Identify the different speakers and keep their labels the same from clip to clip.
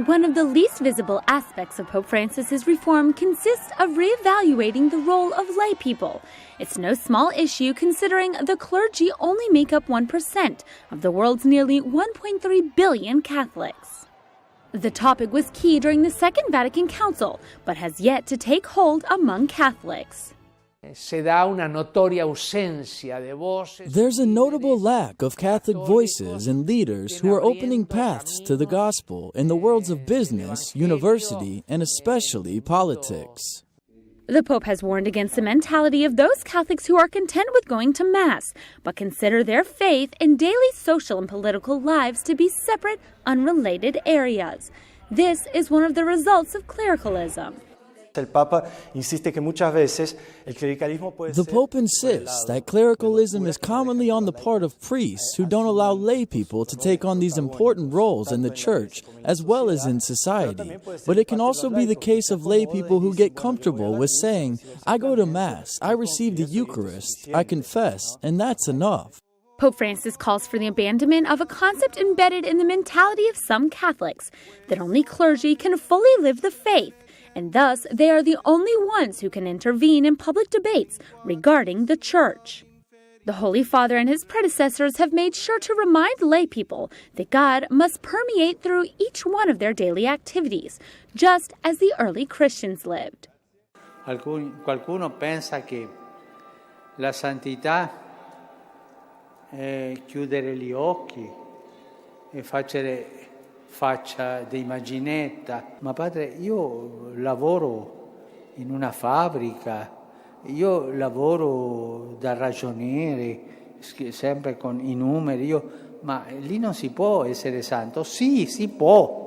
Speaker 1: One of the least visible aspects of Pope Francis's reform consists of reevaluating the role of lay people. It's no small issue considering the clergy only make up 1% of the world's nearly 1.3 billion Catholics. The topic was key during the Second Vatican Council, but has yet to take hold among Catholics.
Speaker 2: There's a
Speaker 3: notable lack of Catholic voices and leaders who are opening paths to the gospel in the worlds of business, university, and especially politics.
Speaker 1: The Pope has warned against the mentality of those Catholics who are content with going to Mass, but consider their faith and daily social and political lives to be separate, unrelated areas. This is one of the results of clericalism.
Speaker 3: The Pope insists that clericalism is commonly on the part of priests who don't allow lay people to take on these important roles in the Church as well as in society. But it can also be the case of lay people who get comfortable with saying, I go to Mass, I receive the Eucharist, I confess, and that's enough.
Speaker 1: Pope Francis calls for the abandonment of a concept embedded in the mentality of some Catholics, that only clergy can fully live the faith, and thus they are the only ones who can intervene in public debates regarding the Church. The Holy Father and his predecessors have made sure to remind lay people that God must permeate through each one of their daily activities, just as the early Christians lived.
Speaker 2: Qualcuno pensa che la santità è chiudere gli occhi e faccia di immaginetta. Ma padre, io lavoro in una fabbrica, io lavoro da ragioniere, sempre con i numeri, ma lì non si può essere santo. Sì, si può.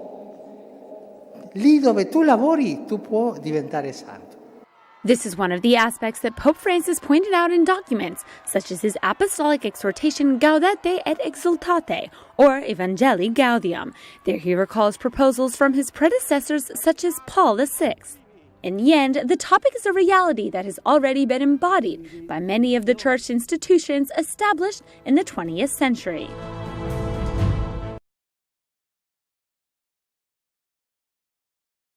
Speaker 2: Lì dove tu lavori, tu puoi diventare santo.
Speaker 1: This is one of the aspects that Pope Francis pointed out in documents, such as his apostolic exhortation Gaudete et Exultate, or Evangelii Gaudium. There he recalls proposals from his predecessors, such as Paul VI. In the end, the topic is a reality that has already been embodied by many of the church institutions established in the 20th century.